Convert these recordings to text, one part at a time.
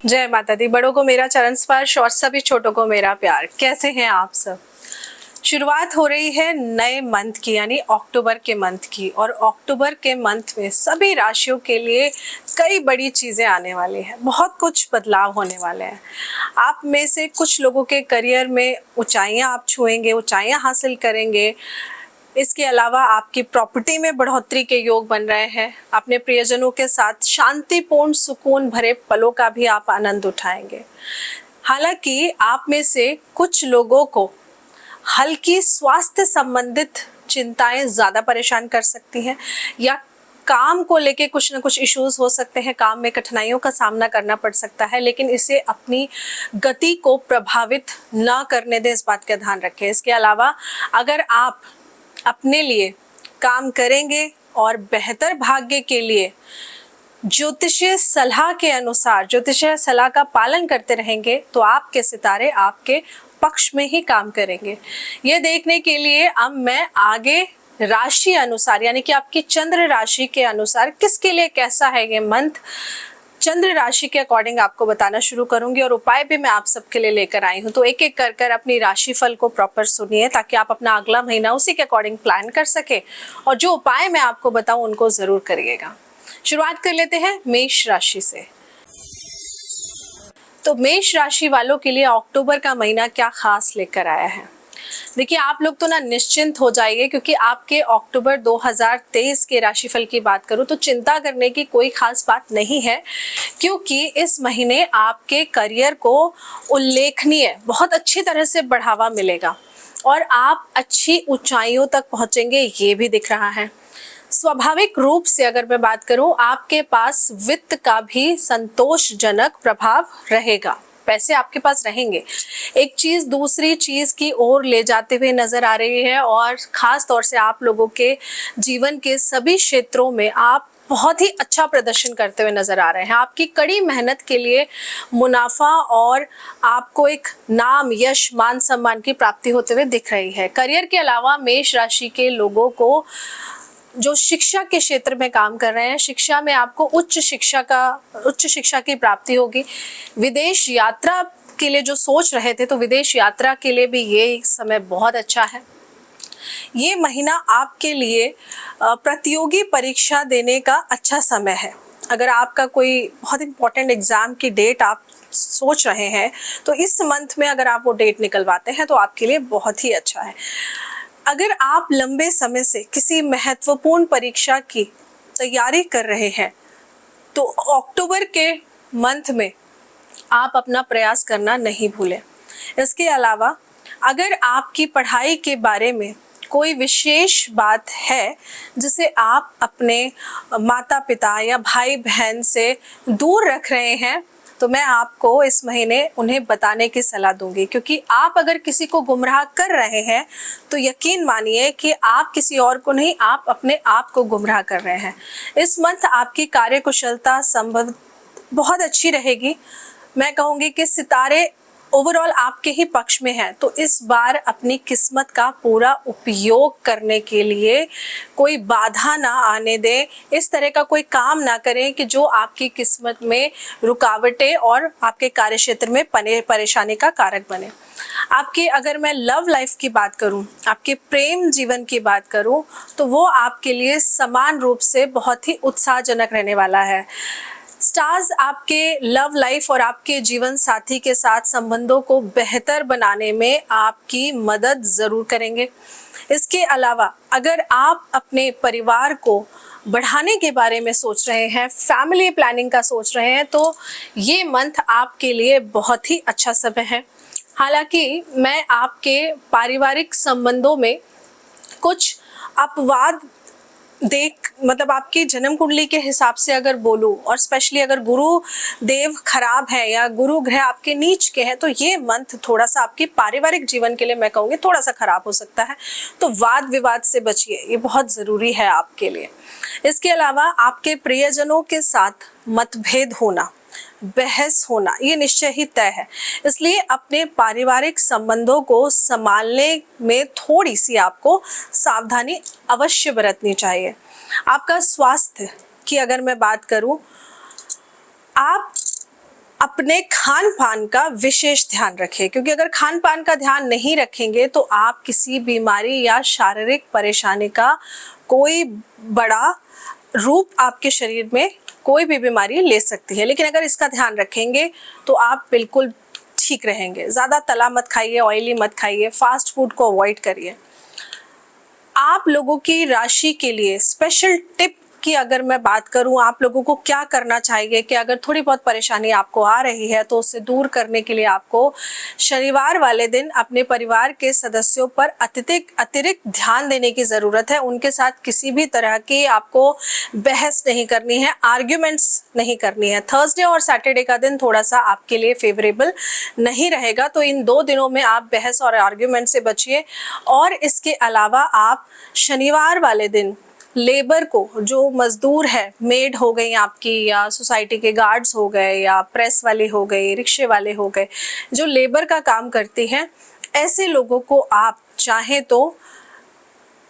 जय माता दी। बड़ों को मेरा चरण स्पर्श और सभी छोटों को मेरा प्यार। कैसे हैं आप सब? शुरुआत हो रही है नए मंथ की, यानी अक्टूबर के मंथ की, और अक्टूबर के मंथ में सभी राशियों के लिए कई बड़ी चीज़ें आने वाली हैं। बहुत कुछ बदलाव होने वाले हैं। आप में से कुछ लोगों के करियर में ऊंचाइयां आप छुएंगे, ऊंचाइयां हासिल करेंगे। इसके अलावा आपकी प्रॉपर्टी में बढ़ोतरी के योग बन रहे हैं। अपने प्रियजनों के साथ शांतिपूर्ण सुकून भरे पलों का भी आप आनंद उठाएंगे। हालांकि आप में से कुछ लोगों को हल्की स्वास्थ्य संबंधित चिंताएं ज़्यादा परेशान कर सकती हैं, या काम को लेके कुछ ना कुछ इश्यूज हो सकते हैं। काम में कठिनाइयों का सामना करना पड़ सकता है, लेकिन इसे अपनी गति को प्रभावित ना करने दें, इस बात का ध्यान रखें। इसके अलावा अगर आप अपने लिए काम करेंगे और बेहतर भाग्य के लिए ज्योतिषीय सलाह के अनुसार ज्योतिषीय सलाह का पालन करते रहेंगे, तो आपके सितारे आपके पक्ष में ही काम करेंगे। ये देखने के लिए अब मैं आगे राशि अनुसार, यानी कि आपकी चंद्र राशि के अनुसार किसके लिए कैसा है ये मंथ, चंद्र राशि के अकॉर्डिंग आपको बताना शुरू करूंगी, और उपाय भी मैं आप सबके लिए लेकर आई हूं। तो एक एक कर कर अपनी राशिफल को प्रॉपर सुनिए, ताकि आप अपना अगला महीना उसी के अकॉर्डिंग प्लान कर सके, और जो उपाय मैं आपको बताऊं उनको जरूर करिएगा। शुरुआत कर लेते हैं मेष राशि से। तो मेष राशि वालों के लिए अक्टूबर का महीना क्या खास लेकर आया है। देखिए, आप लोग तो ना निश्चिंत हो जाइए, क्योंकि आपके अक्टूबर 2023 के राशिफल की बात करूं तो चिंता करने की कोई खास बात नहीं है, क्योंकि इस महीने आपके करियर को उल्लेखनीय बहुत अच्छी तरह से बढ़ावा मिलेगा और आप अच्छी ऊंचाइयों तक पहुंचेंगे, ये भी दिख रहा है। स्वाभाविक रूप से अगर मैं बात करूं, आपके पास वित्त का भी संतोषजनक प्रभाव रहेगा। पैसे आपके पास रहेंगे। एक चीज दूसरी चीज की ओर ले जाते हुए नजर आ रही है, और खास तौर से आप लोगों के जीवन के सभी क्षेत्रों में आप बहुत ही अच्छा प्रदर्शन करते हुए नजर आ रहे हैं। आपकी कड़ी मेहनत के लिए मुनाफा और आपको एक नाम, यश, मान सम्मान की प्राप्ति होते हुए दिख रही है। करियर के अलावा मेष राशि के लोगों को जो शिक्षा के क्षेत्र में काम कर रहे हैं, शिक्षा में आपको उच्च शिक्षा की प्राप्ति होगी। विदेश यात्रा के लिए जो सोच रहे थे, तो विदेश यात्रा के लिए भी ये समय बहुत अच्छा है। ये महीना आपके लिए प्रतियोगी परीक्षा देने का अच्छा समय है। अगर आपका कोई बहुत इंपॉर्टेंट एग्जाम की डेट आप सोच रहे हैं, तो इस मंथ में अगर आप वो डेट निकलवाते हैं तो आपके लिए बहुत ही अच्छा है। अगर आप लंबे समय से किसी महत्वपूर्ण परीक्षा की तैयारी कर रहे हैं, तो अक्टूबर के मंथ में आप अपना प्रयास करना नहीं भूलें। इसके अलावा अगर आपकी पढ़ाई के बारे में कोई विशेष बात है जिसे आप अपने माता पिता या भाई बहन से दूर रख रहे हैं, तो मैं आपको इस महीने उन्हें बताने की सलाह दूंगी, क्योंकि आप अगर किसी को गुमराह कर रहे हैं तो यकीन मानिए कि आप किसी और को नहीं, आप अपने आप को गुमराह कर रहे हैं। इस मंथ आपकी कार्यकुशलता संभव बहुत अच्छी रहेगी। मैं कहूँगी कि सितारे ओवरऑल आपके ही पक्ष में है, तो इस बार अपनी किस्मत का पूरा उपयोग करने के लिए कोई बाधा ना आने दें। इस तरह का कोई काम ना करें कि जो आपकी किस्मत में रुकावटें और आपके कार्यक्षेत्र में परेशानी का कारक बने। आपकी, अगर मैं लव लाइफ की बात करूं, आपके प्रेम जीवन की बात करूं, तो वो आपके लिए समान रूप से बहुत ही उत्साहजनक रहने वाला है। स्टार्स आपके लव लाइफ और आपके जीवन साथी के साथ संबंधों को बेहतर बनाने में आपकी मदद ज़रूर करेंगे। इसके अलावा अगर आप अपने परिवार को बढ़ाने के बारे में सोच रहे हैं, फैमिली प्लानिंग का सोच रहे हैं, तो ये मंथ आपके लिए बहुत ही अच्छा समय है। हालांकि मैं आपके पारिवारिक संबंधों में कुछ अपवाद मतलब आपकी जन्म कुंडली के हिसाब से अगर बोलूं, और स्पेशली अगर गुरु देव खराब है या गुरु ग्रह आपके नीच के हैं, तो ये मंथ थोड़ा सा आपके पारिवारिक जीवन के लिए मैं कहूँगी थोड़ा सा खराब हो सकता है। तो वाद विवाद से बचिए, ये बहुत ज़रूरी है आपके लिए। इसके अलावा आपके प्रियजनों के साथ मतभेद होना, बहस होना, ये निश्चय ही तय है। इसलिए अपने पारिवारिक संबंधों को संभालने में थोड़ी सी आपको सावधानी अवश्य बरतनी चाहिए। आपका स्वास्थ्य की अगर मैं बात करूं, आप अपने खान पान का विशेष ध्यान रखें, क्योंकि अगर खान पान का ध्यान नहीं रखेंगे तो आप किसी बीमारी या शारीरिक परेशानी का कोई बड़ा रूप आपके शरीर में कोई भी बीमारी ले सकती है। लेकिन अगर इसका ध्यान रखेंगे तो आप बिल्कुल ठीक रहेंगे। ज़्यादा तला मत खाइए, ऑयली मत खाइए, फास्ट फूड को अवॉइड करिए। आप लोगों की राशि के लिए स्पेशल टिप की अगर मैं बात करूं, आप लोगों को क्या करना चाहिए कि अगर थोड़ी बहुत परेशानी आपको आ रही है तो उससे दूर करने के लिए आपको शनिवार वाले दिन अपने परिवार के सदस्यों पर अतिरिक्त ध्यान देने की ज़रूरत है। उनके साथ किसी भी तरह की आपको बहस नहीं करनी है, आर्ग्यूमेंट्स नहीं करनी है। थर्सडे और सैटरडे का दिन थोड़ा सा आपके लिए फेवरेबल नहीं रहेगा, तो इन 2 दिनों में आप बहस और आर्ग्यूमेंट से बचिए। और इसके अलावा आप शनिवार वाले दिन लेबर को, जो मजदूर है, मेड हो गई आपकी, या सोसाइटी के गार्ड्स हो गए, या प्रेस वाले हो गए, रिक्शे वाले हो गए, जो लेबर का काम करती हैं, ऐसे लोगों को आप चाहे तो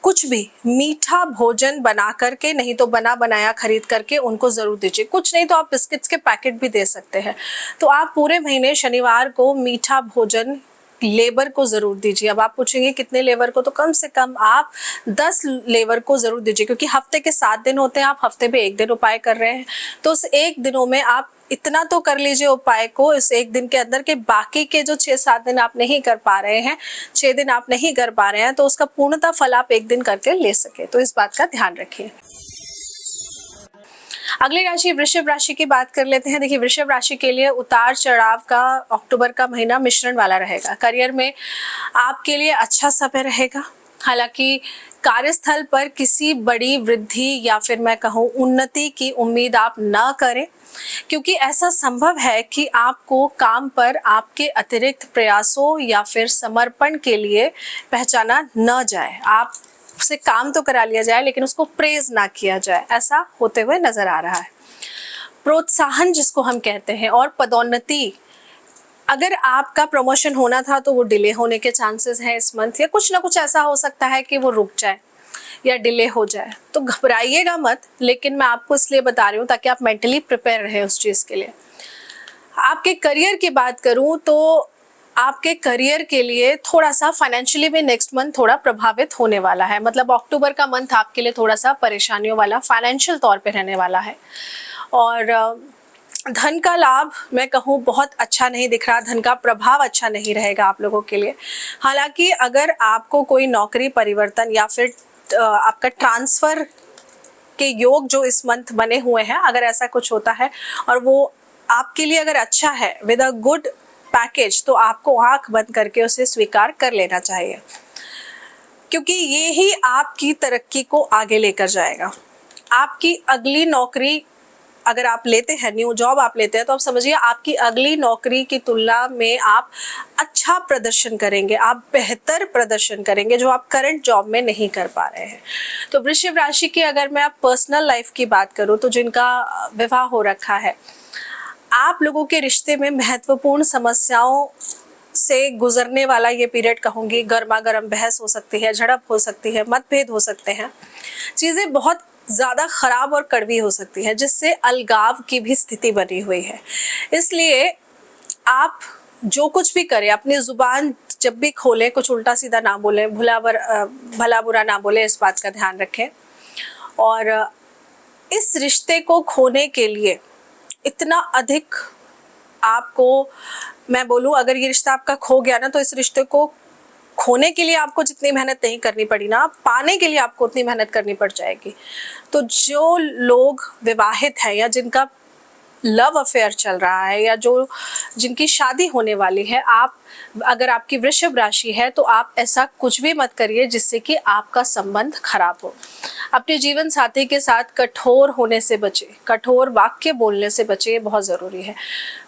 कुछ भी मीठा भोजन बना करके, नहीं तो बना बनाया खरीद करके उनको ज़रूर दीजिए। कुछ नहीं तो आप बिस्किट्स के पैकेट भी दे सकते हैं। तो आप पूरे महीने शनिवार को मीठा भोजन लेबर को ज़रूर दीजिए। अब आप पूछेंगे कितने लेबर को, तो कम से कम आप 10 लेबर को ज़रूर दीजिए, क्योंकि हफ्ते के 7 दिन होते हैं, आप हफ्ते में 1 दिन उपाय कर रहे हैं, तो उस 1 दिनों में आप इतना तो कर लीजिए उपाय को इस 1 दिन के अंदर, के बाकी के जो 6-7 दिन आप नहीं कर पा रहे हैं, 6 दिन आप नहीं कर पा रहे हैं, तो उसका पूर्णतः फल आप 1 दिन करके ले सके। तो इस बात का ध्यान रखिए। अगली राशि वृषभ राशि की बात कर लेते हैं। देखिए, वृषभ राशि के लिए उतार चढ़ाव का अक्टूबर का महीना मिश्रण वाला रहेगा। करियर में आपके लिए अच्छा समय रहेगा। हालांकि कार्यस्थल पर किसी बड़ी वृद्धि या फिर मैं कहूँ उन्नति की उम्मीद आप न करें, क्योंकि ऐसा संभव है कि आपको काम पर आपके अतिरिक्त प्रयासों या फिर समर्पण के लिए पहचाना न जाए। आप से काम तो करा लिया जाए लेकिन उसको प्रेज ना किया जाए, ऐसा होते हुए नजर आ रहा है। प्रोत्साहन जिसको हम कहते हैं, और पदोन्नति, अगर आपका प्रमोशन होना था तो वो डिले होने के चांसेस हैं इस मंथ, या कुछ ना कुछ ऐसा हो सकता है कि वो रुक जाए या डिले हो जाए। तो घबराइएगा मत, लेकिन मैं आपको इसलिए बता रही हूँ ताकि आप मेंटली प्रिपेयर रहे उस चीज़ के लिए। आपके करियर की बात करूँ तो आपके करियर के लिए थोड़ा सा फाइनेंशियली भी नेक्स्ट मंथ थोड़ा प्रभावित होने वाला है। मतलब अक्टूबर का मंथ आपके लिए थोड़ा सा परेशानियों वाला फाइनेंशियल तौर पे रहने वाला है। और धन का लाभ मैं कहूँ बहुत अच्छा नहीं दिख रहा, धन का प्रभाव अच्छा नहीं रहेगा आप लोगों के लिए। हालांकि अगर आपको कोई नौकरी परिवर्तन या फिर आपका ट्रांसफ़र के योग जो इस मंथ बने हुए हैं, अगर ऐसा कुछ होता है और वो आपके लिए अगर अच्छा है विद अ गुड पैकेज, तो आपको आंख बंद करके उसे स्वीकार कर लेना चाहिए, क्योंकि ये ही आपकी तरक्की को आगे लेकर जाएगा। आपकी अगली नौकरी अगर आप लेते हैं, न्यू जॉब आप लेते हैं, तो आप समझिए आपकी अगली नौकरी की तुलना में आप अच्छा प्रदर्शन करेंगे, आप बेहतर प्रदर्शन करेंगे जो आप करंट जॉब में नहीं कर पा रहे हैं। तो वृषभ राशि की अगर मैं पर्सनल लाइफ की बात करूं, तो जिनका विवाह हो रखा है, आप लोगों के रिश्ते में महत्वपूर्ण समस्याओं से गुजरने वाला ये पीरियड कहूँगी। गर्मा गर्म बहस हो सकती है, झड़प हो सकती है, मतभेद हो सकते हैं, चीज़ें बहुत ज़्यादा ख़राब और कड़वी हो सकती है, जिससे अलगाव की भी स्थिति बनी हुई है। इसलिए आप जो कुछ भी करें, अपनी ज़ुबान जब भी खोलें कुछ उल्टा सीधा ना बोलें, भला बुरा ना बोलें, इस बात का ध्यान रखें। और इस रिश्ते को खोने के लिए इतना अधिक आपको, मैं बोलूँ अगर ये रिश्ता आपका खो गया ना, तो इस रिश्ते को खोने के लिए आपको जितनी मेहनत नहीं करनी पड़ी ना, पाने के लिए आपको उतनी मेहनत करनी पड़ जाएगी। तो जो लोग विवाहित हैं या जिनका लव अफेयर चल रहा है या जिनकी शादी होने वाली है, आप अगर आपकी वृषभ राशि है तो आप ऐसा कुछ भी मत करिए जिससे कि आपका संबंध खराब हो। अपने जीवन साथी के साथ कठोर होने से बचे, कठोर वाक्य बोलने से बचे, ये बहुत ज़रूरी है।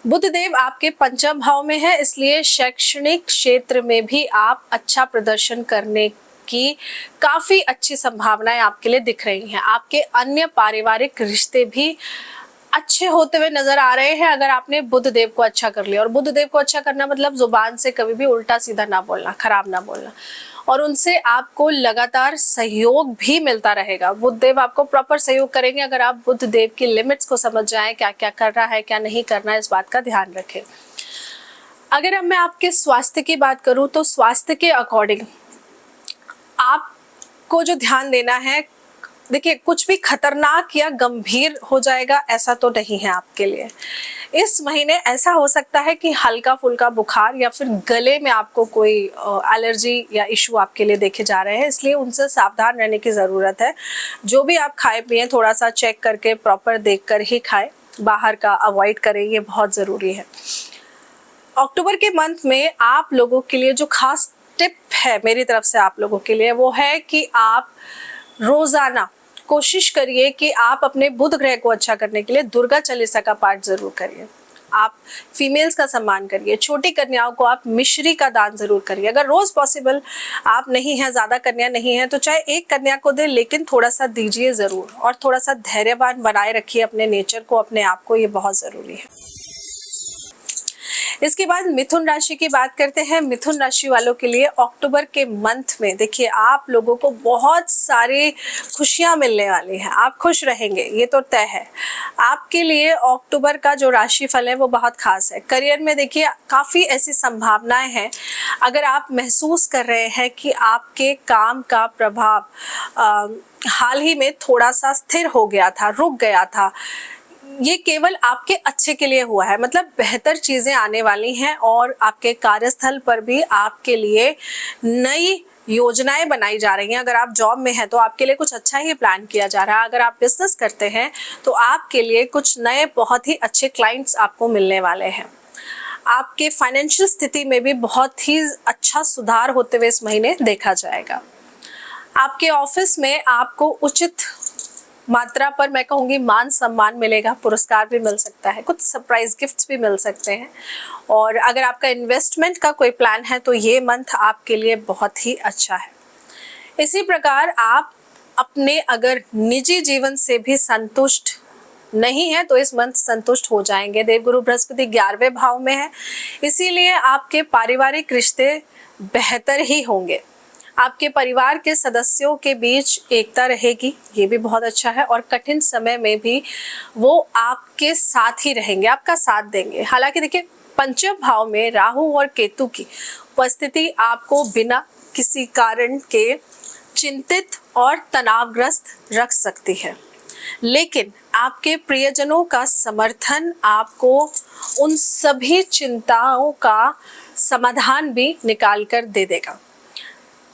बुध देव आपके पंचम भाव में है, इसलिए शैक्षणिक क्षेत्र में भी आप अच्छा प्रदर्शन करने की काफ़ी अच्छी संभावनाएं आपके लिए दिख रही हैं। आपके अन्य पारिवारिक रिश्ते भी अच्छे होते हुए नजर आ रहे हैं अगर आपने बुध देव को अच्छा कर लिया। और बुध देव को अच्छा करना मतलब जुबान से कभी भी उल्टा सीधा ना बोलना, खराब ना बोलना, और उनसे आपको लगातार सहयोग भी मिलता रहेगा। बुध देव आपको प्रॉपर सहयोग करेंगे अगर आप बुध देव की लिमिट्स को समझ जाएं, क्या क्या करना है क्या नहीं करना है, इस बात का ध्यान रखें। अगर अब मैं आपके स्वास्थ्य की बात करूं तो स्वास्थ्य के अकॉर्डिंग आपको जो ध्यान देना है, देखिए कुछ भी खतरनाक या गंभीर हो जाएगा ऐसा तो नहीं है आपके लिए। इस महीने ऐसा हो सकता है कि हल्का फुल्का बुखार या फिर गले में आपको कोई एलर्जी या इशू आपके लिए देखे जा रहे हैं, इसलिए उनसे सावधान रहने की ज़रूरत है। जो भी आप खाए पिए थोड़ा सा चेक करके प्रॉपर देख कर ही खाएं, बाहर का अवॉइड करें, ये बहुत ज़रूरी है। अक्टूबर के मंथ में आप लोगों के लिए जो खास टिप है मेरी तरफ से आप लोगों के लिए, वो है कि आप रोज़ाना कोशिश करिए कि आप अपने बुध ग्रह को अच्छा करने के लिए दुर्गा चालीसा का पाठ जरूर करिए। आप फीमेल्स का सम्मान करिए, छोटी कन्याओं को आप मिश्री का दान जरूर करिए। अगर रोज पॉसिबल आप नहीं है, ज्यादा कन्या नहीं है, तो चाहे एक कन्या को दे, लेकिन थोड़ा सा दीजिए जरूर, और थोड़ा सा धैर्यवान बनाए रखिए अपने नेचर को, अपने आप को, ये बहुत जरूरी है। इसके बाद मिथुन राशि की बात करते हैं। मिथुन राशि वालों के लिए अक्टूबर के मंथ में देखिए आप लोगों को बहुत सारी खुशियां मिलने वाली हैं, आप खुश रहेंगे, ये तो तय है। आपके लिए अक्टूबर का जो राशिफल है वो बहुत खास है। करियर में देखिए काफ़ी ऐसी संभावनाएं हैं। अगर आप महसूस कर रहे हैं कि आपके काम का प्रभाव हाल ही में थोड़ा सा स्थिर हो गया था, रुक गया था, ये केवल आपके अच्छे के लिए हुआ है, मतलब बेहतर चीजें आने वाली हैं और आपके कार्यस्थल पर भी आपके लिए नई योजनाएं बनाई जा रही हैं। अगर आप जॉब में हैं तो आपके लिए कुछ अच्छा ही प्लान किया जा रहा है। अगर आप बिजनेस करते हैं तो आपके लिए कुछ नए बहुत ही अच्छे क्लाइंट्स आपको मिलने वाले हैं। आपके फाइनेंशियल स्थिति में भी बहुत ही अच्छा सुधार होते हुए इस महीने देखा जाएगा। आपके ऑफिस में आपको उचित मात्रा पर, मैं कहूँगी, मान सम्मान मिलेगा, पुरस्कार भी मिल सकता है, कुछ सरप्राइज गिफ्ट्स भी मिल सकते हैं। और अगर आपका इन्वेस्टमेंट का कोई प्लान है तो ये मंथ आपके लिए बहुत ही अच्छा है। इसी प्रकार आप अपने अगर निजी जीवन से भी संतुष्ट नहीं है तो इस मंथ संतुष्ट हो जाएंगे। देवगुरु बृहस्पति 11वें भाव में है, इसीलिए आपके पारिवारिक रिश्ते बेहतर ही होंगे। आपके परिवार के सदस्यों के बीच एकता रहेगी, ये भी बहुत अच्छा है। और कठिन समय में भी वो आपके साथ ही रहेंगे, आपका साथ देंगे। हालांकि देखिए पंचम भाव में राहु और केतु की उपस्थिति आपको बिना किसी कारण के चिंतित और तनावग्रस्त रख सकती है, लेकिन आपके प्रियजनों का समर्थन आपको उन सभी चिंताओं का समाधान भी निकाल कर दे देगा।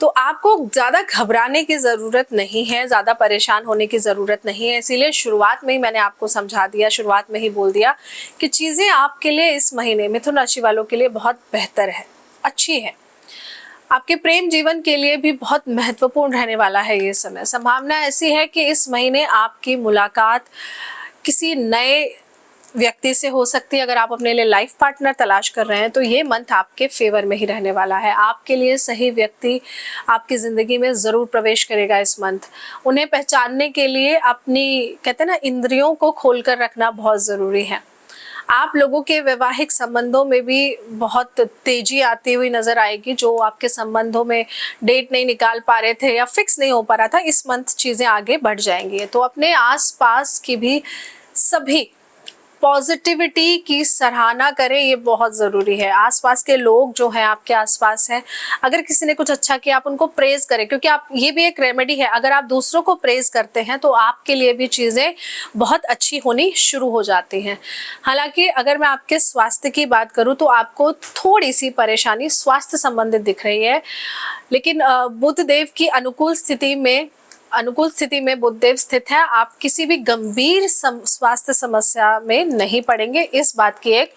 तो आपको ज़्यादा घबराने की ज़रूरत नहीं है, ज़्यादा परेशान होने की ज़रूरत नहीं है। इसीलिए शुरुआत में ही मैंने आपको समझा दिया, शुरुआत में ही बोल दिया कि चीज़ें आपके लिए इस महीने मिथुन राशि वालों के लिए बहुत बेहतर है, अच्छी है। आपके प्रेम जीवन के लिए भी बहुत महत्वपूर्ण रहने वाला है ये समय। संभावना ऐसी है कि इस महीने आपकी मुलाकात किसी नए व्यक्ति से हो सकती है। अगर आप अपने लिए लाइफ पार्टनर तलाश कर रहे हैं तो ये मंथ आपके फेवर में ही रहने वाला है। आपके लिए सही व्यक्ति आपकी ज़िंदगी में ज़रूर प्रवेश करेगा इस मंथ। उन्हें पहचानने के लिए अपनी, कहते हैं ना, इंद्रियों को खोलकर रखना बहुत ज़रूरी है। आप लोगों के वैवाहिक संबंधों में भी बहुत तेजी आती हुई नजर आएगी। जो आपके संबंधों में डेट नहीं निकाल पा रहे थे या फिक्स नहीं हो पा रहा था, इस मंथ चीज़ें आगे बढ़ जाएंगी। तो अपने आसपास की भी सभी पॉजिटिविटी की सराहना करें, ये बहुत ज़रूरी है। आसपास के लोग जो हैं आपके आसपास हैं, अगर किसी ने कुछ अच्छा किया आप उनको प्रेज करें, क्योंकि आप, ये भी एक रेमेडी है। अगर आप दूसरों को प्रेज करते हैं तो आपके लिए भी चीज़ें बहुत अच्छी होनी शुरू हो जाती हैं। हालांकि अगर मैं आपके स्वास्थ्य की बात करूं तो आपको थोड़ी सी परेशानी स्वास्थ्य संबंधित दिख रही है, लेकिन बुध देव की अनुकूल स्थिति में बुधदेव स्थित है। आप किसी भी गंभीर स्वास्थ्य समस्या में नहीं पड़ेंगे। इस बात की एक,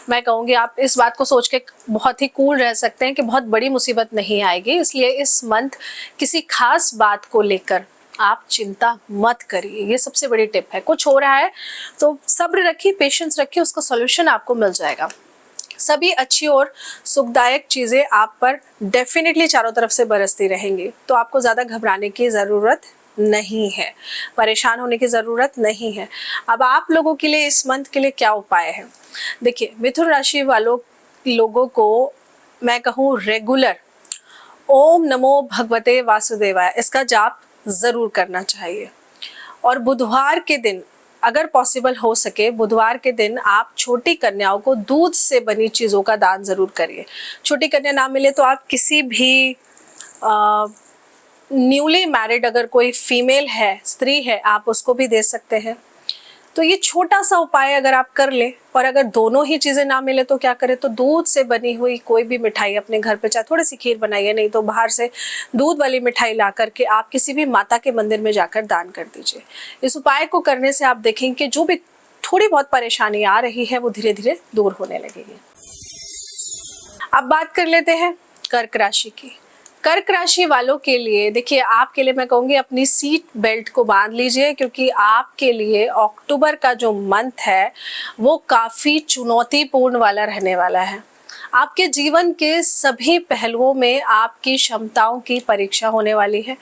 मैं कहूँगी, आप इस बात को सोच के बहुत ही कूल रह सकते हैं कि बहुत बड़ी मुसीबत नहीं आएगी। इसलिए इस मंथ किसी खास बात को लेकर आप चिंता मत करिए, ये सबसे बड़ी टिप है। कुछ हो रहा है तो सब्र रखिए, पेशेंस रखिए, उसका सॉल्यूशन आपको मिल जाएगा। सभी अच्छी और सुखदायक चीज़ें आप पर डेफिनेटली चारों तरफ से बरसती रहेंगी, तो आपको ज़्यादा घबराने की ज़रूरत नहीं है, परेशान होने की ज़रूरत नहीं है। अब आप लोगों के लिए इस मंथ के लिए क्या उपाय है? देखिए, मिथुन राशि वालों लोगों को मैं कहूँ रेगुलर ओम नमो भगवते वासुदेवाय इसका जाप ज़रूर करना चाहिए। और बुधवार के दिन अगर पॉसिबल हो सके, बुधवार के दिन आप छोटी कन्याओं को दूध से बनी चीज़ों का दान ज़रूर करिए। छोटी कन्या ना मिले तो आप किसी भी न्यूली मैरिड अगर कोई फीमेल है, स्त्री है, आप उसको भी दे सकते हैं। तो ये छोटा सा उपाय अगर आप कर लें, और अगर दोनों ही चीज़ें ना मिले तो क्या करें, तो दूध से बनी हुई कोई भी मिठाई अपने घर पे, चाहे थोड़ी सी खीर बनाइए, नहीं तो बाहर से दूध वाली मिठाई ला करके आप किसी भी माता के मंदिर में जाकर दान कर दीजिए। इस उपाय को करने से आप देखेंगे कि जो भी थोड़ी बहुत परेशानी आ रही है वो धीरे धीरे दूर होने लगेगी। अब बात कर लेते हैं कर्क राशि की। कर्क राशि वालों के लिए देखिए, आपके लिए मैं कहूँगी अपनी सीट बेल्ट को बांध लीजिए, क्योंकि आपके लिए अक्टूबर का जो मंथ है वो काफ़ी चुनौतीपूर्ण वाला रहने वाला है। आपके जीवन के सभी पहलुओं में आपकी क्षमताओं की परीक्षा होने वाली है।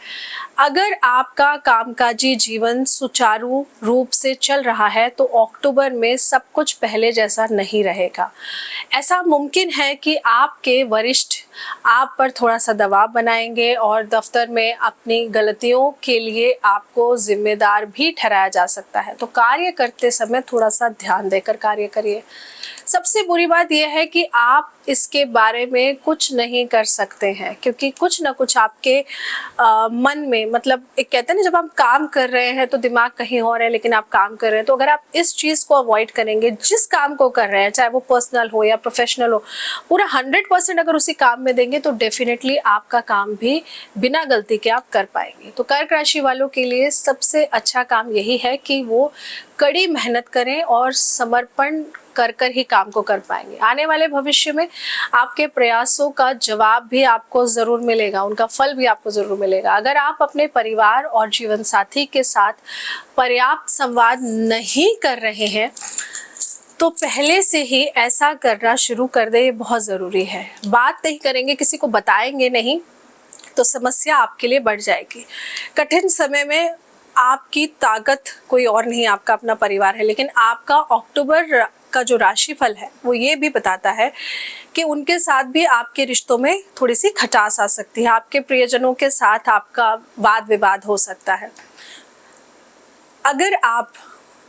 अगर आपका कामकाजी जीवन सुचारू रूप से चल रहा है तो अक्टूबर में सब कुछ पहले जैसा नहीं रहेगा। ऐसा मुमकिन है कि आपके वरिष्ठ आप पर थोड़ा सा दबाव बनाएंगे और दफ्तर में अपनी गलतियों के लिए आपको जिम्मेदार भी ठहराया जा सकता है। तो कार्य करते समय थोड़ा सा ध्यान देकर कार्य करिए। सबसे बुरी बात यह है कि आप इसके बारे में कुछ नहीं कर सकते हैं, क्योंकि कुछ ना कुछ आपके मन में, मतलब एक कहते हैं ना, जब आप काम कर रहे हैं तो दिमाग कहीं और है लेकिन आप काम कर रहे हैं। तो अगर आप इस चीज़ को अवॉइड करेंगे, जिस काम को कर रहे हैं, चाहे वो पर्सनल हो या प्रोफेशनल हो, पूरा 100% अगर उसी काम में देंगे तो डेफिनेटली आपका काम भी बिना गलती के आप कर पाएंगे। तो कर्क राशि वालों के लिए सबसे अच्छा काम यही है कि वो कड़ी मेहनत करें और समर्पण कर कर ही काम को कर पाएंगे। आने वाले भविष्य में आपके प्रयासों का जवाब भी आपको ज़रूर मिलेगा, उनका फल भी आपको ज़रूर मिलेगा। अगर आप अपने परिवार और जीवन साथी के साथ पर्याप्त संवाद नहीं कर रहे हैं तो पहले से ही ऐसा करना शुरू कर दे, ये बहुत ज़रूरी है। बात नहीं करेंगे, किसी को बताएंगे नहीं, तो समस्या आपके लिए बढ़ जाएगी। कठिन समय में आपकी ताकत कोई और नहीं, आपका अपना परिवार है। लेकिन आपका अक्टूबर का जो राशिफल है वो ये भी बताता है कि उनके साथ भी आपके रिश्तों में थोड़ी सी खटास आ सकती है। आपके प्रियजनों के साथ आपका वाद विवाद हो सकता है। अगर आप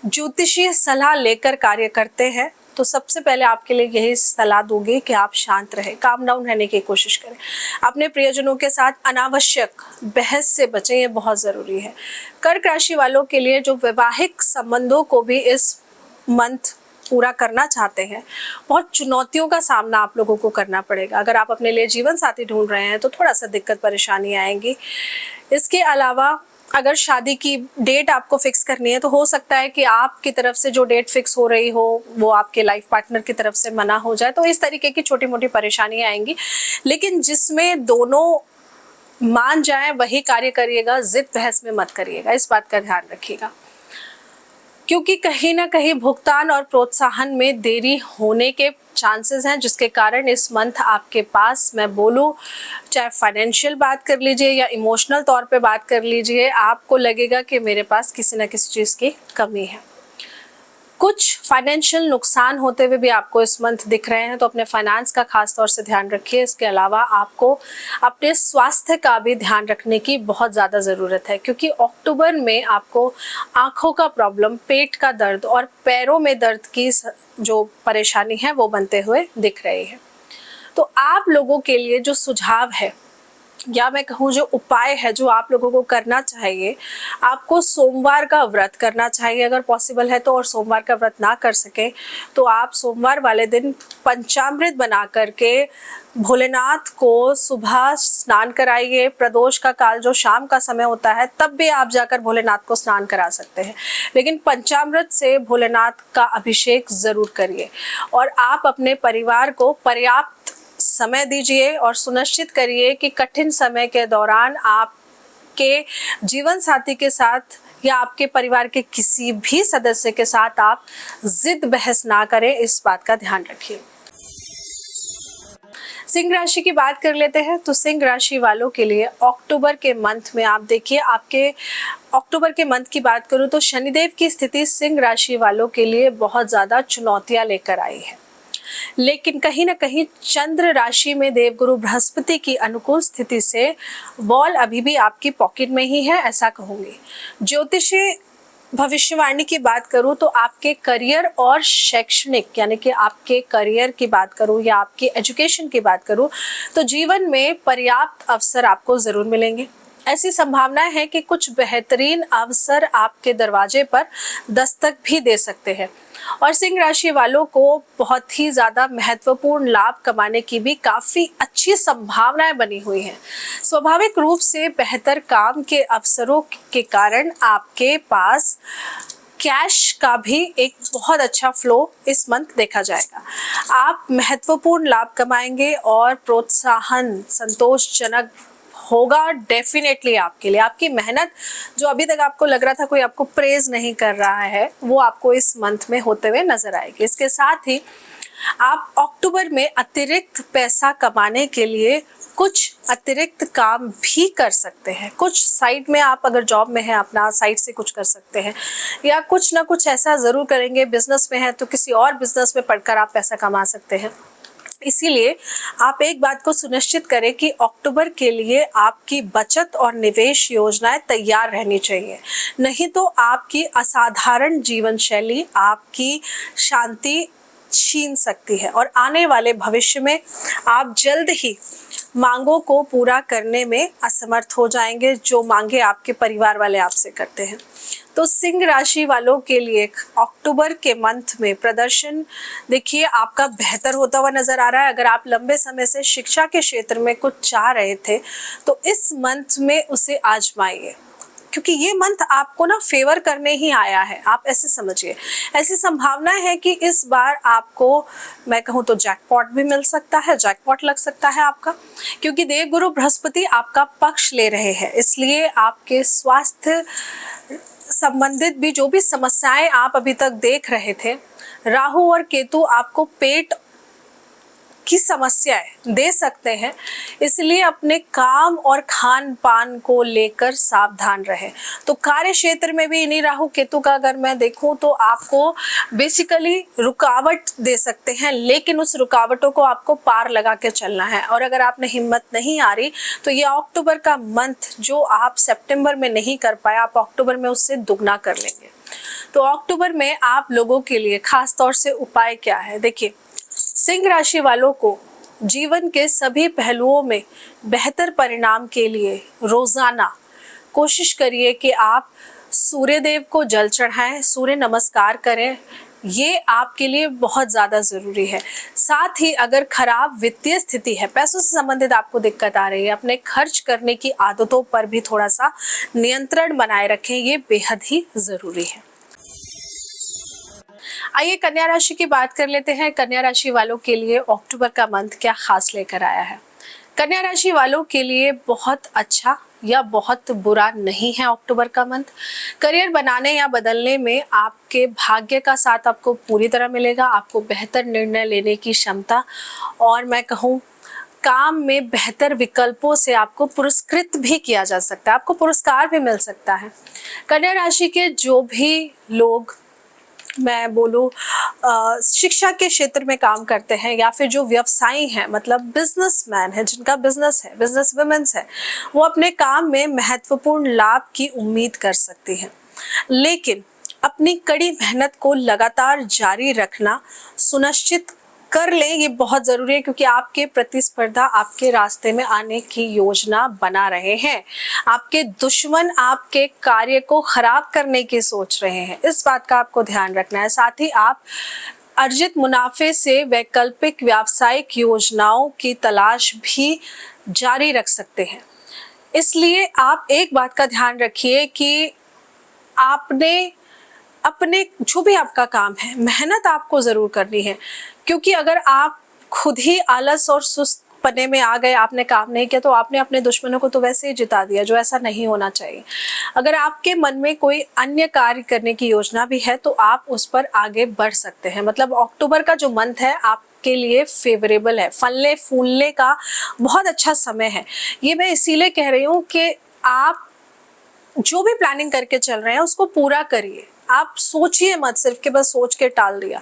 ज्योतिषीय सलाह लेकर कार्य करते हैं तो सबसे पहले आपके लिए यही सलाह दूंगी कि आप शांत रहें, काम डाउन रहने की कोशिश करें। अपने प्रियजनों के साथ अनावश्यक बहस से बचें, ये बहुत ज़रूरी है। कर्क राशि वालों के लिए जो वैवाहिक संबंधों को भी इस मंथ पूरा करना चाहते हैं, बहुत चुनौतियों का सामना आप लोगों को करना पड़ेगा। अगर आप अपने लिए जीवन साथी ढूंढ रहे हैं तो थोड़ा सा दिक्कत परेशानी आएंगी। इसके अलावा अगर शादी की डेट आपको फिक्स करनी है तो हो सकता है कि आपकी तरफ से जो डेट फिक्स हो रही हो वो आपके लाइफ पार्टनर की तरफ से मना हो जाए। तो इस तरीके की छोटी मोटी परेशानियां आएंगी, लेकिन जिसमें दोनों मान जाएं वही कार्य करिएगा, जिद बहस में मत करिएगा, इस बात का ध्यान रखिएगा। क्योंकि कहीं ना कहीं भुगतान और प्रोत्साहन में देरी होने के चांसेस हैं, जिसके कारण इस मंथ आपके पास, मैं बोलूँ, चाहे फाइनेंशियल बात कर लीजिए या इमोशनल तौर पे बात कर लीजिए, आपको लगेगा कि मेरे पास किसी ना किसी चीज़ की कमी है। कुछ फाइनेंशियल नुकसान होते हुए भी आपको इस मंथ दिख रहे हैं, तो अपने फाइनेंस का खास तौर से ध्यान रखिए। इसके अलावा आपको अपने स्वास्थ्य का भी ध्यान रखने की बहुत ज़्यादा ज़रूरत है, क्योंकि अक्टूबर में आपको आँखों का प्रॉब्लम, पेट का दर्द और पैरों में दर्द की जो परेशानी है वो बनते हुए दिख रही है। तो आप लोगों के लिए जो सुझाव है या मैं कहूँ जो उपाय है जो आप लोगों को करना चाहिए, आपको सोमवार का व्रत करना चाहिए अगर पॉसिबल है तो। और सोमवार का व्रत ना कर सके तो आप सोमवार वाले दिन पंचामृत बना करके भोलेनाथ को सुबह स्नान कराइए। प्रदोष का काल जो शाम का समय होता है तब भी आप जाकर भोलेनाथ को स्नान करा सकते हैं, लेकिन पंचामृत से भोलेनाथ का अभिषेक ज़रूर करिए। और आप अपने परिवार को पर्याप्त समय दीजिए और सुनिश्चित करिए कि कठिन समय के दौरान आपके जीवन साथी के साथ या आपके परिवार के किसी भी सदस्य के साथ आप जिद बहस ना करें, इस बात का ध्यान रखिए। सिंह राशि की बात कर लेते हैं। तो सिंह राशि वालों के लिए अक्टूबर के मंथ में आप देखिए, आपके अक्टूबर के मंथ की बात करूं तो शनिदेव की स्थिति सिंह राशि वालों के लिए बहुत ज़्यादा चुनौतियां लेकर आई है, लेकिन कहीं ना कहीं चंद्र राशि में देवगुरु बृहस्पति की अनुकूल स्थिति से बॉल अभी भी आपकी पॉकेट में ही है, ऐसा कहूंगी। ज्योतिषी भविष्यवाणी की बात करूं तो आपके करियर और शैक्षणिक, यानी कि आपके करियर की बात करूं या आपके एजुकेशन की बात करूं तो जीवन में पर्याप्त अवसर आपको जरूर मिलेंगे। ऐसी संभावना है कि कुछ बेहतरीन अवसर आपके दरवाजे पर दस्तक भी दे सकते हैं और सिंह राशि वालों को बहुत ही ज़्यादा महत्वपूर्ण लाभ कमाने की भी काफ़ी अच्छी संभावनाएं बनी हुई हैं। स्वाभाविक रूप से बेहतर काम के अवसरों के कारण आपके पास कैश का भी एक बहुत अच्छा फ्लो इस मंथ देखा जाएगा। आप महत्वपूर्ण लाभ कमाएंगे और प्रोत्साहन संतोषजनक होगा डेफिनेटली आपके लिए। आपकी मेहनत जो अभी तक आपको लग रहा था कोई आपको प्रेज नहीं कर रहा है, वो आपको इस मंथ में होते हुए नजर आएगी। इसके साथ ही आप अक्टूबर में अतिरिक्त पैसा कमाने के लिए कुछ अतिरिक्त काम भी कर सकते हैं। कुछ साइड में आप अगर जॉब में हैं अपना साइड से कुछ कर सकते हैं, या कुछ ना कुछ ऐसा ज़रूर करेंगे। बिजनेस में है तो किसी और बिजनेस में पढ़कर आप पैसा कमा सकते हैं। इसीलिए आप एक बात को सुनिश्चित करें कि अक्टूबर के लिए आपकी बचत और निवेश योजनाएं तैयार रहनी चाहिए, नहीं तो आपकी असाधारण जीवन शैली आपकी शांति छीन सकती है और आने वाले भविष्य में आप जल्द ही मांगों को पूरा करने में असमर्थ हो जाएंगे, जो मांगे आपके परिवार वाले आपसे करते हैं। तो सिंह राशि वालों के लिए अक्टूबर के मंथ में प्रदर्शन देखिए आपका बेहतर होता हुआ नजर आ रहा है। अगर आप लंबे समय से शिक्षा के क्षेत्र में कुछ चाह रहे थे तो इस मंथ में उसे आजमाइए, क्योंकि ये मंथ आपको ना फेवर करने ही आया है, आप ऐसे समझिए। ऐसी संभावना है कि इस बार आपको, मैं कहूँ तो जैकपॉट भी मिल सकता है, जैकपॉट लग सकता है आपका, क्योंकि देवगुरु बृहस्पति आपका पक्ष ले रहे हैं। इसलिए आपके स्वास्थ्य संबंधित भी जो भी समस्याएं आप अभी तक देख रहे थे, राहु और केतु आपको पेट की समस्याएं दे सकते हैं, इसलिए अपने काम और खान पान को लेकर सावधान रहें। तो कार्य क्षेत्र में भी इन्हीं राहु केतु का अगर मैं देखूं तो आपको बेसिकली रुकावट दे सकते हैं, लेकिन उस रुकावटों को आपको पार लगा के चलना है। और अगर आपने हिम्मत नहीं आ रही तो ये अक्टूबर का मंथ जो आप सितंबर में नहीं कर पाए, आप अक्टूबर में उससे दुगना कर लेंगे। तो अक्टूबर में आप लोगों के लिए खास तौर से उपाय क्या है, देखिए सिंह राशि वालों को जीवन के सभी पहलुओं में बेहतर परिणाम के लिए रोजाना कोशिश करिए कि आप सूर्य देव को जल चढ़ाएं, सूर्य नमस्कार करें, ये आपके लिए बहुत ज़्यादा ज़रूरी है। साथ ही अगर खराब वित्तीय स्थिति है, पैसों से संबंधित आपको दिक्कत आ रही है, अपने खर्च करने की आदतों पर भी थोड़ा सा नियंत्रण बनाए रखें, ये बेहद ही ज़रूरी है। आइए कन्या राशि की बात कर लेते हैं। कन्या राशि वालों के लिए अक्टूबर का मंथ क्या खास लेकर आया है। कन्या राशि वालों के लिए बहुत अच्छा या बहुत बुरा नहीं है अक्टूबर का मंथ। करियर बनाने या बदलने में आपके भाग्य का साथ आपको पूरी तरह मिलेगा। आपको बेहतर निर्णय लेने की क्षमता और मैं कहूँ काम में बेहतर विकल्पों से आपको पुरस्कृत भी किया जा सकता है, आपको पुरस्कार भी मिल सकता है। कन्या राशि के जो भी लोग, मैं बोलूँ शिक्षा के क्षेत्र में काम करते हैं या फिर जो व्यवसायी हैं, मतलब बिजनेसमैन है, जिनका बिजनेस है, बिजनेस वुमेन्स है, वो अपने काम में महत्वपूर्ण लाभ की उम्मीद कर सकती हैं। लेकिन अपनी कड़ी मेहनत को लगातार जारी रखना सुनिश्चित कर लें, ये बहुत ज़रूरी है, क्योंकि आपके प्रतिस्पर्धा आपके रास्ते में आने की योजना बना रहे हैं। आपके दुश्मन आपके कार्य को खराब करने की सोच रहे हैं, इस बात का आपको ध्यान रखना है। साथ ही आप अर्जित मुनाफे से वैकल्पिक व्यावसायिक योजनाओं की तलाश भी जारी रख सकते हैं। इसलिए आप एक बात का ध्यान रखिए कि आपने अपने जो भी आपका काम है, मेहनत आपको ज़रूर करनी है, क्योंकि अगर आप खुद ही आलस और सुस्त पने में आ गए, आपने काम नहीं किया, तो आपने अपने दुश्मनों को तो वैसे ही जिता दिया, जो ऐसा नहीं होना चाहिए। अगर आपके मन में कोई अन्य कार्य करने की योजना भी है तो आप उस पर आगे बढ़ सकते हैं। मतलब अक्टूबर का जो मंथ है आप आपके लिए फेवरेबल है, फलने फूलने का बहुत अच्छा समय है। ये मैं इसीलिए कह रही हूँ कि आप जो भी प्लानिंग करके चल रहे हैं उसको पूरा करिए। आप सोचिए मत सिर्फ कि बस सोच के टाल दिया,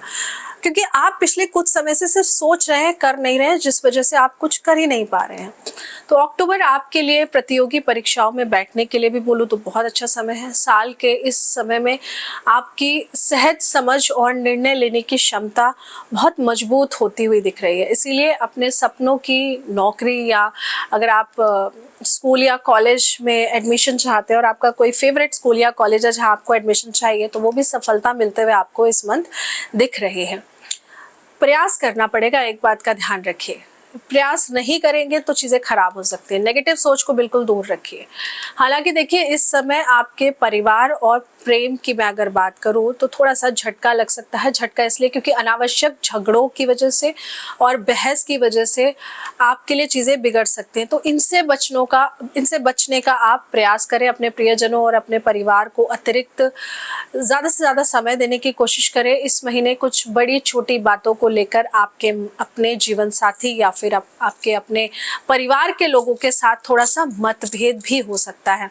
क्योंकि आप पिछले कुछ समय से सिर्फ सोच रहे हैं, कर नहीं रहे हैं, जिस वजह से आप कुछ कर ही नहीं पा रहे हैं। तो अक्टूबर आपके लिए प्रतियोगी परीक्षाओं में बैठने के लिए भी बोलूँ तो बहुत अच्छा समय है। साल के इस समय में आपकी सहज समझ और निर्णय लेने की क्षमता बहुत मजबूत होती हुई दिख रही है। इसीलिए अपने सपनों की नौकरी, या अगर आप स्कूल या कॉलेज में एडमिशन चाहते हैं और आपका कोई फेवरेट स्कूल या कॉलेज है जहाँ आपको एडमिशन चाहिए, तो वो भी सफलता मिलते हुए आपको इस मंथ दिख रही है। प्रयास करना पड़ेगा, एक बात का ध्यान रखिए, प्रयास नहीं करेंगे तो चीज़ें खराब हो सकती है। नेगेटिव सोच को बिल्कुल दूर रखिए। हालांकि देखिए, इस समय आपके परिवार और प्रेम की मैं अगर बात करूं तो थोड़ा सा झटका लग सकता है। झटका इसलिए क्योंकि अनावश्यक झगड़ों की वजह से और बहस की वजह से आपके लिए चीज़ें बिगड़ सकती हैं। तो इनसे बचने का आप प्रयास करें। अपने प्रियजनों और अपने परिवार को अतिरिक्त ज़्यादा से ज़्यादा समय देने की कोशिश करें। इस महीने कुछ बड़ी छोटी बातों को लेकर आपके अपने जीवन साथी या फिर आपके अपने परिवार के लोगों के साथ थोड़ा सा मतभेद भी हो सकता है।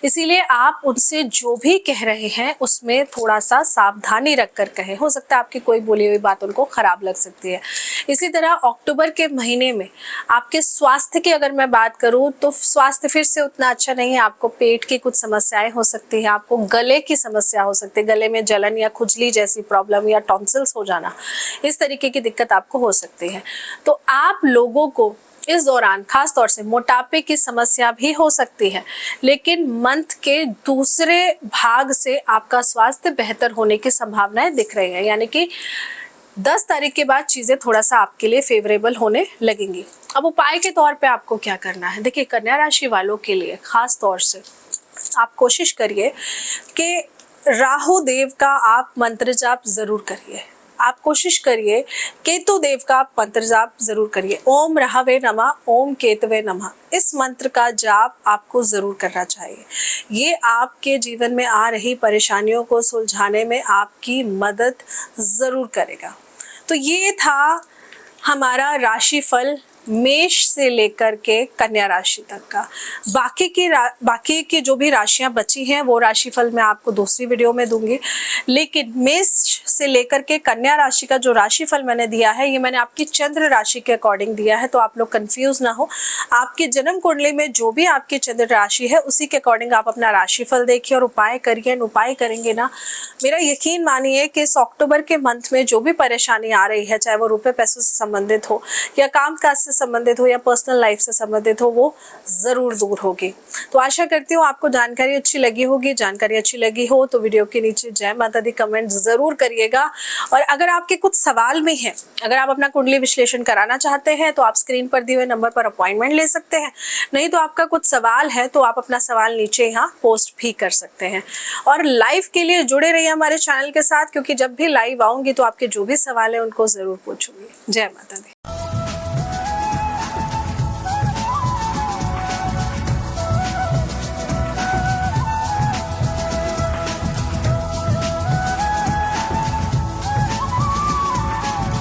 इसीलिए आप उनसे जो भी कह रहे हैं उसमें थोड़ा सा सावधानी रखकर कहें। हो सकता है आपकी कोई बोली हुई बात उनको खराब लग सकती है। इसी तरह अक्टूबर के महीने में आपके स्वास्थ्य की अगर मैं बात करूं तो स्वास्थ्य फिर से उतना अच्छा नहीं है। आपको पेट की कुछ समस्याएं हो सकती है, आपको गले की समस्या हो सकती है, गले में जलन या खुजली जैसी प्रॉब्लम या टॉन्सिल्स हो जाना, इस तरीके की दिक्कत आपको हो सकती है। तो आप लोगों को इस दौरान खास तौर से मोटापे की समस्या भी हो सकती है, लेकिन मंथ के दूसरे भाग से आपका स्वास्थ्य बेहतर होने की संभावनाएं दिख रही है। यानी कि 10 तारीख के बाद चीज़ें थोड़ा सा आपके लिए फेवरेबल होने लगेंगी। अब उपाय के तौर पे आपको क्या करना है? देखिए, कन्या राशि वालों के लिए खास तौर से आप कोशिश करिए कि राहु देव का आप मंत्र जाप जरूर करिए। आप कोशिश करिए केतु देव का मंत्र जाप जरूर करिए। ओम राहवे नमः, ओम केतवे नमः, इस मंत्र का जाप आपको जरूर करना चाहिए। ये आपके जीवन में आ रही परेशानियों को सुलझाने में आपकी मदद जरूर करेगा। तो ये था हमारा राशिफल मेष से लेकर के कन्या राशि तक का। बाकी की जो भी राशियां बची हैं वो राशिफल मैं आपको दूसरी वीडियो में दूंगी। लेकिन मेष से लेकर के कन्या राशि का जो राशिफल मैंने दिया है, ये मैंने आपकी चंद्र राशि के अकॉर्डिंग दिया है, तो आप लोग कंफ्यूज ना हो। आपकी जन्म कुंडली में जो भी आपकी चंद्र राशि है उसी के अकॉर्डिंग आप अपना राशिफल देखिए और उपाय करिए। उपाय करेंगे ना, मेरा यकीन मानिए कि इस अक्टूबर के मंथ में जो भी परेशानी आ रही है, चाहे वो रुपए पैसों से संबंधित हो या काम काज से संबंधित हो या पर्सनल लाइफ से संबंधित हो, वो जरूर दूर होगी। तो आशा करती हूँ आपको जानकारी अच्छी लगी होगी। जानकारी अच्छी लगी हो तो वीडियो के नीचे जय माता दी कमेंट जरूर करिएगा। और अगर आपके कुछ सवाल में है, अगर आप अपना कुंडली विश्लेषण कराना चाहते हैं तो आप स्क्रीन पर दिए हुए नंबर पर अपॉइंटमेंट ले सकते हैं। नहीं तो आपका कुछ सवाल है तो आप अपना सवाल नीचे यहाँ पोस्ट भी कर सकते हैं। और लाइव के लिए जुड़े रहिए हमारे चैनल के साथ, क्योंकि जब भी लाइव आऊंगी तो आपके जो भी सवाल है उनको जरूर पूछूंगी। जय माता दी।